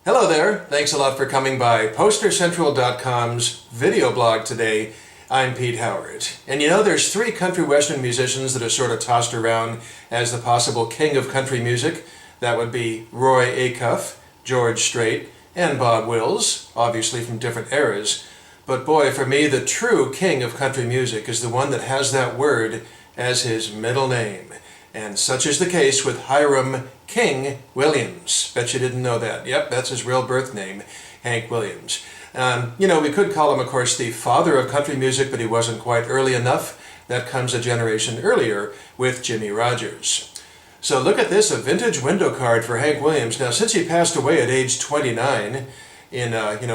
Hello there, thanks a lot for coming by PosterCentral.com's video blog today. I'm Pete Howard. And you know, there's three country western musicians that are sort of tossed around as the possible king of country music. That would be Roy Acuff, George Strait, and Bob Wills, obviously from different eras. But boy, for me, the true king of country music is the one that has that word as his middle name. And such is the case with Hiram King Williams. Bet you didn't know that. Yep, that's his real birth name, Hank Williams. You know, we could call him, of course, the father of country music, but he wasn't quite early enough. That comes a generation earlier with Jimmie Rodgers. So look at this, a vintage window card for Hank Williams. Now, since he passed away at age 29 in,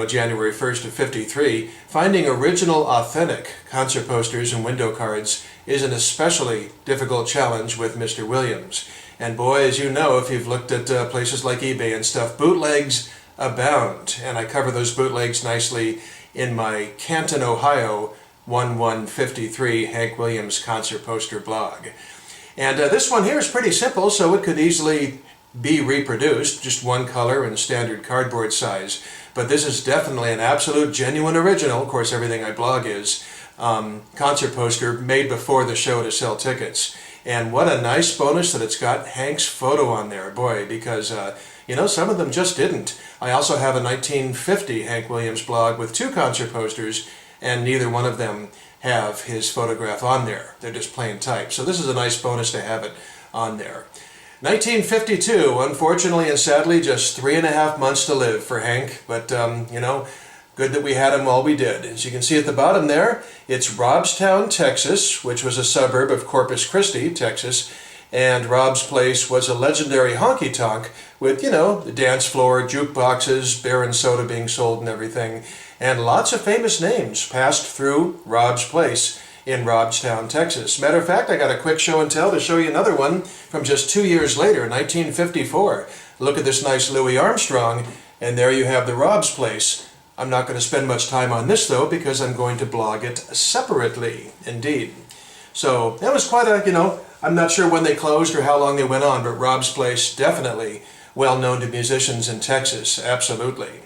January 1st of 53, finding original, authentic concert posters and window cards is an especially difficult challenge with Mr. Williams. And boy, as you know, if you've looked at places like eBay and stuff, bootlegs abound. And I cover those bootlegs nicely in my Canton, Ohio 1153 Hank Williams concert poster blog. And this one here is pretty simple, so it could easily be reproduced, just one color and standard cardboard size. But this is definitely an absolute genuine original. Of course, everything I blog is concert poster made before the show to sell tickets. And what a nice bonus that it's got Hank's photo on there, boy, because some of them just didn't. I also have a 1950 Hank Williams blog with two concert posters, and neither one of them have his photograph on there. They're just plain type. So this is a nice bonus to have it on there. 1952, unfortunately and sadly, just 3.5 months to live for Hank, but good that we had him while we did. As you can see at the bottom there, it's Robstown, Texas, which was a suburb of Corpus Christi, Texas, and Rob's Place was a legendary honky-tonk with, the dance floor, jukeboxes, beer and soda being sold and everything, and lots of famous names passed through Rob's Place in Robstown, Texas. Matter of fact, I got a quick show and tell to show you another one from just 2 years later, 1954. Look at this nice Louis Armstrong, and there you have the Rob's Place. I'm not going to spend much time on this though, because I'm going to blog it separately, indeed. So that was quite a, I'm not sure when they closed or how long they went on, but Rob's Place definitely well known to musicians in Texas, absolutely.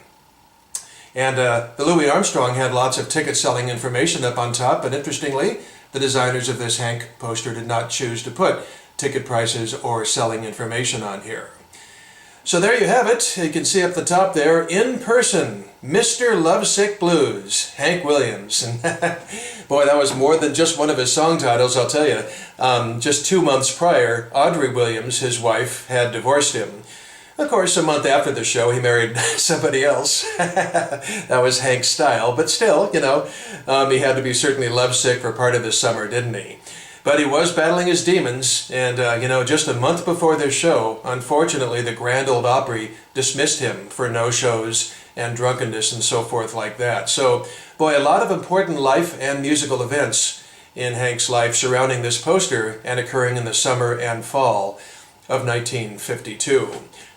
And the Louis Armstrong had lots of ticket selling information up on top, but interestingly, the designers of this Hank poster did not choose to put ticket prices or selling information on here. So there you have it. You can see up the top there, in person, Mr. Lovesick Blues, Hank Williams. And boy, that was more than just one of his song titles, I'll tell you. Just 2 months prior, Audrey Williams, his wife, had divorced him. Of course, a month after the show, he married somebody else. That was Hank's style, but still, he had to be certainly lovesick for part of the summer, didn't he? But he was battling his demons, and, just a month before their show, unfortunately, the Grand Ole Opry dismissed him for no-shows and drunkenness and so forth like that. So, boy, a lot of important life and musical events in Hank's life surrounding this poster and occurring in the summer and fall of 1952.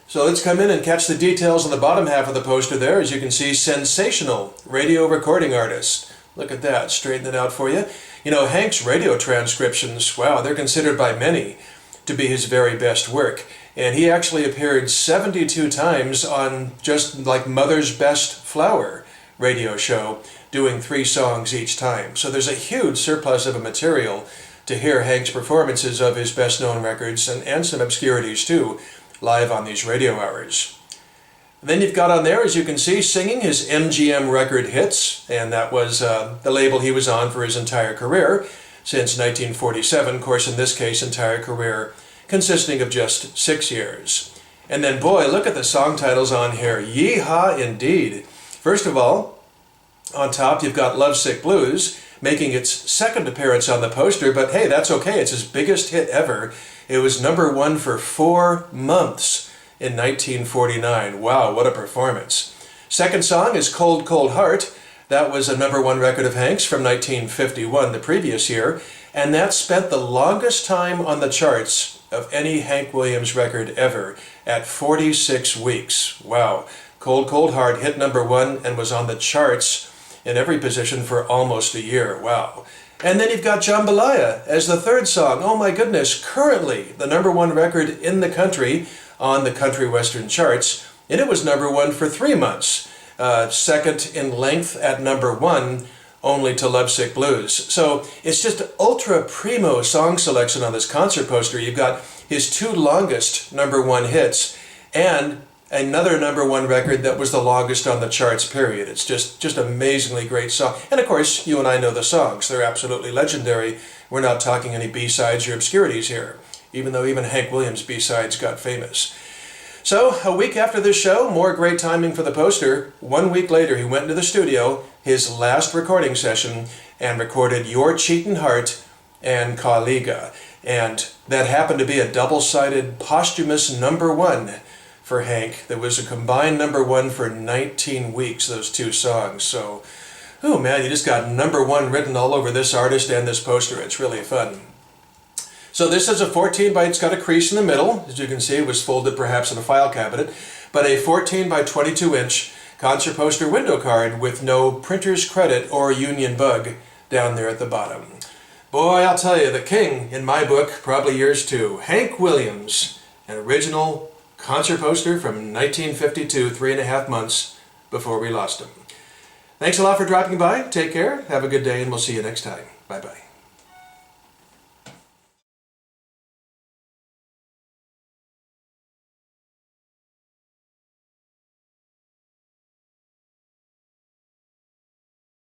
So let's come in and catch the details on the bottom half of the poster there. As you can see, Sensational, radio recording artist. Look at that, straighten it out for you. Hank's radio transcriptions, wow, they're considered by many to be his very best work. And he actually appeared 72 times on just like Mother's Best Flower radio show, doing 3 songs each time. So there's a huge surplus of material to hear Hank's performances of his best-known records and some obscurities too, live on these radio hours. Then you've got on there, as you can see, singing his MGM record hits, and that was the label he was on for his entire career since 1947. Of course, in this case, entire career consisting of just 6 years. And then, boy, look at the song titles on here. Yeehaw indeed. First of all, on top you've got Lovesick Blues, making its second appearance on the poster, but hey, that's okay. It's his biggest hit ever. It was #1 for 4 months in 1949. Wow, what a performance. Second song is Cold, Cold Heart. That was a #1 record of Hank's from 1951, the previous year, and that spent the longest time on the charts of any Hank Williams record ever, at 46 weeks. Wow. Cold, Cold Heart hit #1 and was on the charts in every position for almost a year. Wow. And then you've got Jambalaya as the third song. Oh my goodness, currently the #1 record in the country on the country western charts and it was #1 for 3 months. Second in length at #1, only to Lovesick Blues. So it's just an ultra primo song selection on this concert poster. You've got his 2 longest #1 hits and another #1 record that was the longest on the charts, period. It's just amazingly great song. And of course, you and I know the songs. They're absolutely legendary. We're not talking any B-sides or obscurities here, even though even Hank Williams' B-sides got famous. So, a week after this show, more great timing for the poster. 1 week later, he went into the studio, his last recording session, and recorded Your Cheatin' Heart and Caliga. And that happened to be a double-sided posthumous #1 for Hank. That was a combined #1 for 19 weeks, those 2 songs. So, oh man, you just got #1 written all over this artist and this poster. It's really fun. So this is a 14 by, it's got a crease in the middle. As you can see, it was folded perhaps in a file cabinet. But a 14 by 22 inch concert poster window card with no printer's credit or union bug down there at the bottom. Boy, I'll tell you, the king, in my book, probably yours too, Hank Williams, an original concert poster from 1952, 3.5 months before we lost him. Thanks a lot for dropping by. Take care, have a good day, and we'll see you next time. Bye-bye.